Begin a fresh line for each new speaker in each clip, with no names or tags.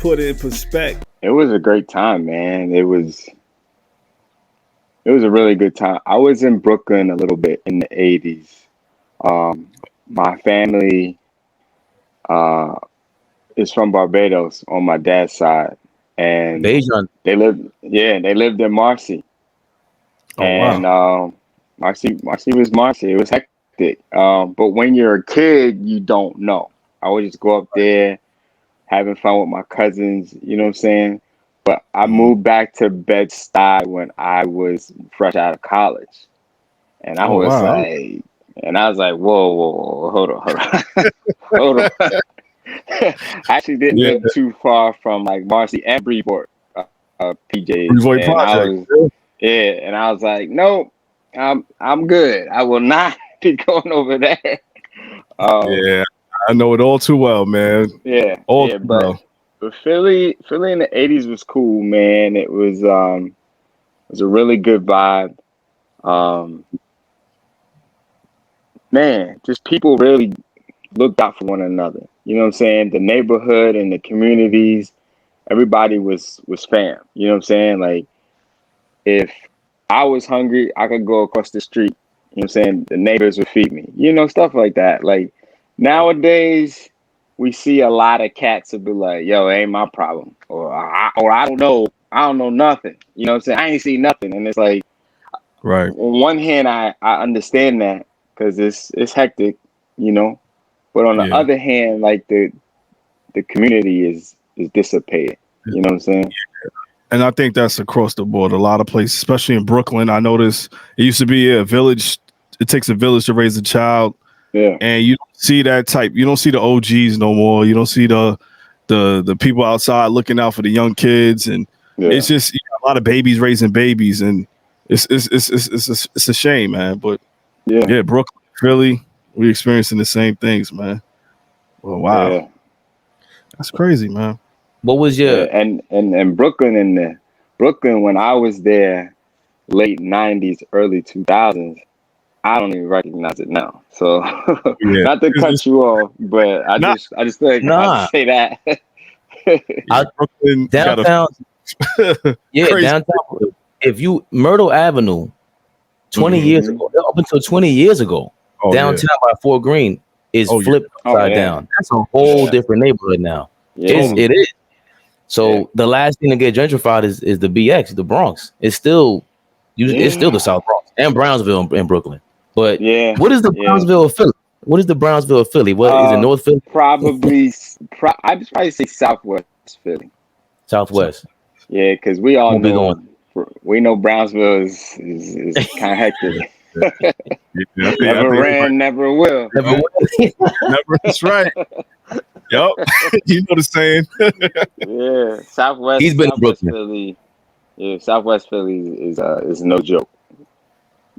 put it in perspective.
It was a great time, man. It was a really good time. I was in Brooklyn a little bit in the 80s. My family uh, is from Barbados on my dad's side, and
Bajan.
they lived in Marcy.
Oh,
And
wow.
Marcy was Marcy. It was hectic. But when you're a kid, you don't know. I would just go up there, having fun with my cousins. You know what I'm saying? But I moved back to Bed-Stuy when I was fresh out of college, and I
Oh,
was
wow.
like, whoa, whoa, whoa, hold on, hold on. I actually didn't
Yeah.
live too far from like Marcy and Brevoort, PJs,
Brevoort
and
Project.
and I was like, nope, I'm good. I will not be going over there.
Yeah. I know it all too well, man.
Yeah,
All
yeah,
too well.
but Philly in the '80s was cool, man. It was a really good vibe. Um, man, just people really looked out for one another. You know what I'm saying? The neighborhood and the communities, everybody was fam. You know what I'm saying? Like if I was hungry, I could go across the street. You know what I'm saying? The neighbors would feed me. You know, stuff like that. Like nowadays, we see a lot of cats will be like, "Yo, it ain't my problem," or I don't know. I don't know nothing. You know what I'm saying? I ain't see nothing. And it's like,
Right.
on one hand, I understand that because it's hectic, you know. But on the
Yeah.
other hand, like the community is dissipated. You know what I'm saying?
And I think that's across the board. A lot of places, especially in Brooklyn, I noticed it used to be a village. It takes a village to raise a child,
Yeah.
and you don't see that type. You don't see the OGs no more. You don't see the people outside looking out for the young kids, and
Yeah.
it's just a lot of babies raising babies, and it's a shame, man. But
Yeah.
Brooklyn, Philly, we experiencing the same things, man. Well, wow,
Yeah.
that's crazy, man.
What was
Yeah.
your
And Brooklyn Brooklyn when I was there, late '90s, early 2000s. I don't even recognize it now. So
Yeah,
not to cut you off, but
not
I just think I
nah?
just say that.
yeah, Brooklyn got
Downtown,
a
yeah,
crazy.
downtown. If you Myrtle Avenue, 20 years
Mhm.
ago, up until 20 years ago,
Oh yeah.
downtown by Fort Greene is
Oh yeah.
flipped
Oh
upside
yeah.
down. That's a whole
Yeah.
different neighborhood now.
Yeah.
It is. So
Yeah.
the last thing to get gentrified is the BX, the Bronx. It's still the
Yeah.
South Bronx and Brownsville in Brooklyn. But
Yeah.
what is the
Yeah.
Brownsville of Philly? What is the Brownsville of Philly? What is it? North Philly,
I'd probably say Southwest Philly.
So,
Southwest?
Yeah, because we all
Won't be going.
know Brownsville is kind of hectic.
yeah, I
Never
think
ran, never will.
Never
never. That's right. Yep. You know the saying.
Yeah,
He's been in
Southwest
Brooklyn.
Philly. Yeah, Southwest Philly is no joke.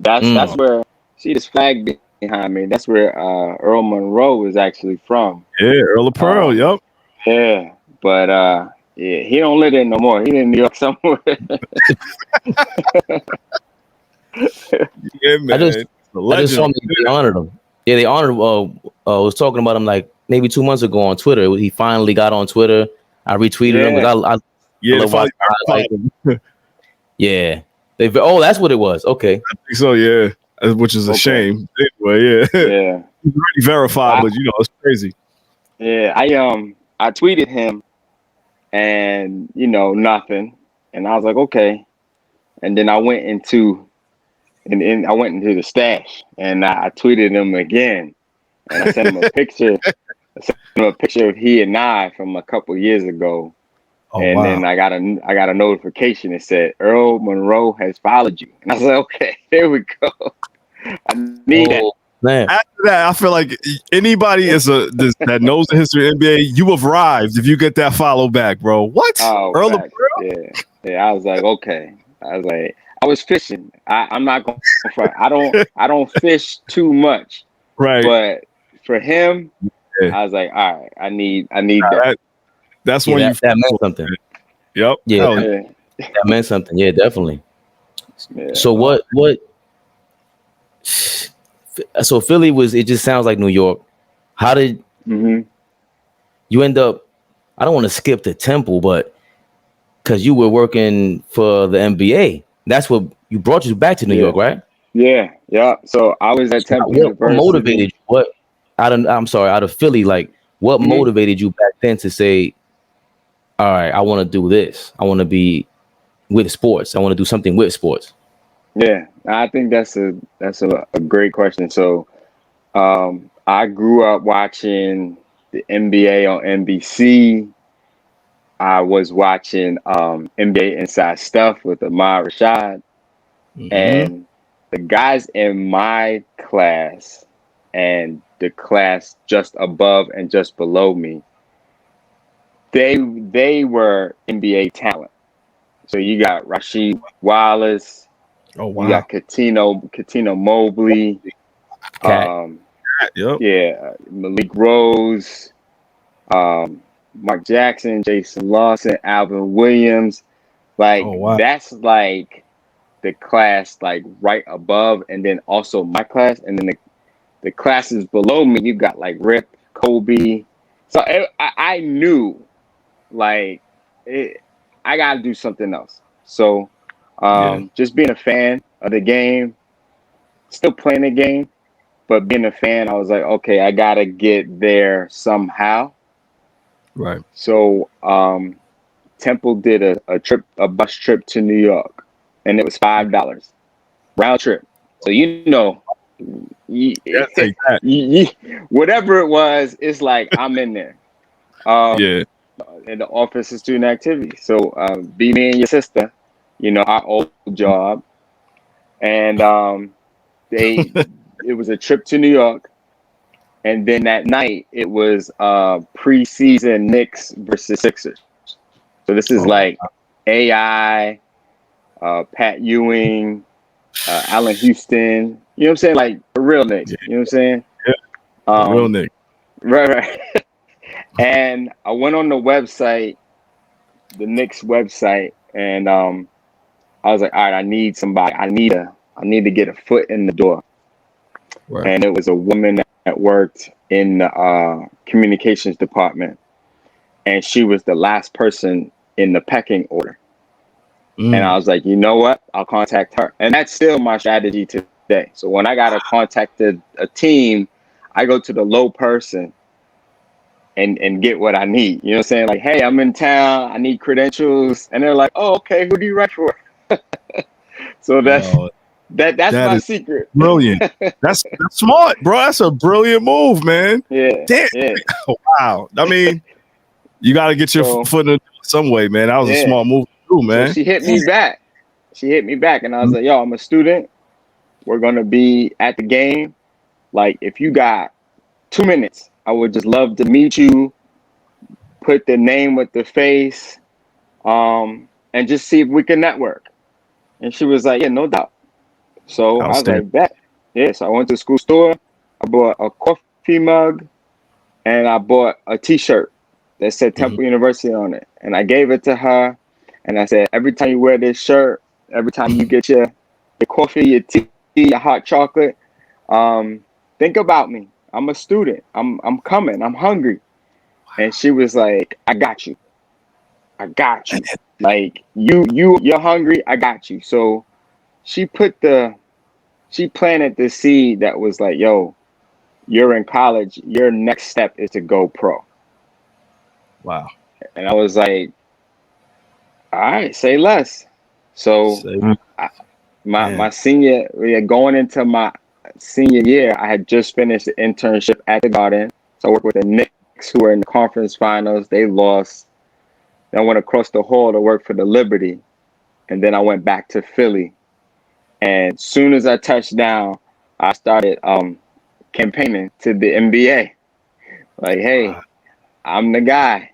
That's
Mm.
where see this flag behind me. That's where Earl Monroe is actually from.
Yeah, Earl of Pearl.
Um,
Yep.
yeah, but yeah, he don't live there no more. He in New York somewhere.
Yeah,
I just
man. The
I just saw
legend.
they honored him. Yeah, they honored. Was talking about him like maybe 2 months ago on Twitter. He finally got on Twitter. I retweeted him
Yeah,
because I
Yeah, they
love
finally
watching highlights.
verified.
Yeah, that's what it was. Okay,
I think so. Yeah, which is a
okay,
shame. Anyway, yeah,
yeah.
he's already verified,
I
but it's crazy.
yeah I tweeted him and nothing, and I was like okay, and then I went into the stash and I tweeted him again, and I sent him a picture. I sent him a picture of he and I from a couple years ago.
Oh
And then
wow.
I got a notification that said Earl Monroe has followed you. And I was like, okay, there we go. I need that.
oh man,
After that, I feel like anybody that knows the history of NBA, you have arrived if you get that follow back, bro. What?
Oh,
Earl of
facts. Yeah. Yeah. I was like, okay. I was fishing. I'm not going front. I don't fish too much.
Right.
But for him,
Yeah.
I was like, all right, I need that.
That's
yeah,
when you.
that meant something.
Yep.
Yeah,
Hell
that,
Yeah.
that meant something. Yeah, definitely.
Yeah.
So what? So Philly was. It just sounds like New York. How did
Mm-hmm.
you end up I don't want to skip the Temple, but because you were working for the NBA, that's what brought you back to New York, right?
Yeah. So I was at Temple
What
University.
motivated you? Out of Philly, like what motivated you back then to say, all right, I want to do this. I want to be with sports. I want to do something with sports.
Yeah, I think that's a great question. So I grew up watching the NBA on NBC. I was watching NBA Inside Stuff with Ahmad Rashad, and the guys in my class and the class just above and just below me, they were NBA talent. So you got Rasheed Wallace,
Oh
you
wow.
got Katino Mobley,
Cat.
Yep.
Malik Rose, Mark Jackson, Jason Lawson, Alvin Williams. Like
Oh wow.
that's like the class like right above, and then also my class, and then the classes below me. You got like Rip, Kobe. So I knew like it, I got to do something else. So
Yeah.
just being a fan of the game, still playing the game, but being a fan, I was like, okay, I got to get there somehow.
Right.
So Temple did a bus trip to New York, and it was $5 round trip. So you,
Yeah. Take that.
you, whatever it was, it's like I'm in there.
Yeah.
In the Office of Student Activity. So be me and your sister, our old job, and they it was a trip to New York, and then that night it was preseason Knicks versus Sixers. So this is
Oh
like AI, Pat Ewing, Allen Houston. You know what I'm saying? Like the real Knicks.
yeah.
You know what I'm saying?
Yeah. The real
Um,
Nick.
right. And I went on the website, the Knicks website, and I was like, all right, I need somebody. I need to get a foot in the door.
Right.
And it was a woman that worked in the communications department, and she was the last person in the pecking order. And I was like, you know what? I'll contact her. And that's still my strategy today. So when I gotta contact a team, I go to the low person and get what I need. You know what I'm saying? Like, hey, I'm in town. I need credentials. And they're like, oh, okay, who do you write for? So
Yo,
that's
that
my
is
secret.
brilliant. That's smart, bro. That's a brilliant move, man.
Yeah,
Damn.
yeah.
Wow. I mean, you got to get your
So
foot in the door some way, man. That was a
yeah.
smart move to do,
So
man.
she hit
Damn.
me back. She hit me back, and I was like, yo, I'm a student. We're gonna be at the game. Like, if you got 2 minutes, I would just love to meet you, put the name with the face, and just see if we can network. And she was like, yeah, no doubt. So I was
Outstanding.
like, bet. Yeah, so I went to the school store. I bought a coffee mug, and I bought a T-shirt that said Temple University on it. And I gave it to her, and I said, every time you wear this shirt, every time you get your coffee, your tea, your hot chocolate, think about me. I'm a student. I'm coming. I'm hungry. And she was like, I got you. I got you. Like you're hungry. I got you. So she she planted the seed that was like, yo, you're in college. Your next step is to go pro.
Wow.
And I was like, all right, say less. So
Say,
I, my
man.
senior, yeah, going into my senior year, I had just finished the internship at the Garden. So I worked with the Knicks, who were in the conference finals. They lost. Then I went across the hall to work for the Liberty, and then I went back to Philly. And soon as I touched down, I started campaigning to the NBA. Like,
Wow.
hey, I'm the guy.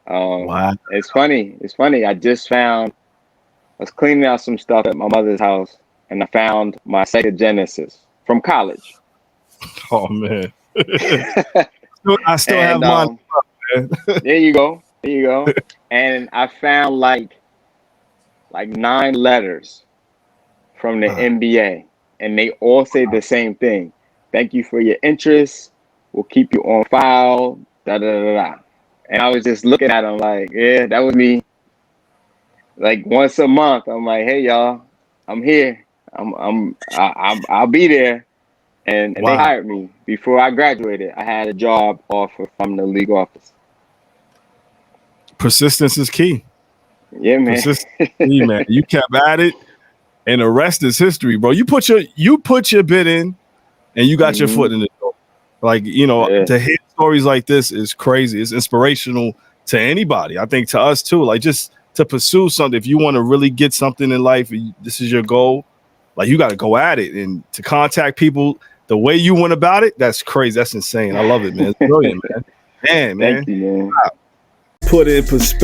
Wow.
It's funny. It's funny. I was cleaning out some stuff at my mother's house, and I found my Sega Genesis from college.
Oh man. I still have
And
mine, man.
there you go. There you go. And I found like 9 letters from the NBA, and they all say the same thing. Thank you for your interest. We'll keep you on file. Da da da da. And I was just looking at them like, yeah, that was me. Like once a month, I'm like, hey y'all, I'm here. I'll be there. And they
Wow.
hired me before I graduated. I had a job offer from the league office.
Persistence is key.
Yeah, man.
Persistence is key, man. You kept at it, and the rest is history, bro. You put your bid in, and you got your foot in the door. Like, you know, to hear stories like this is crazy. It's inspirational to anybody. I think to us too. Like, just to pursue something. If you want to really get something in life, this is your goal. Like, you got to go at it, and to contact people the way you went about it. That's crazy. That's insane. I love it, man. It's brilliant, man. Man.
Thank you, man.
Put it in perspective.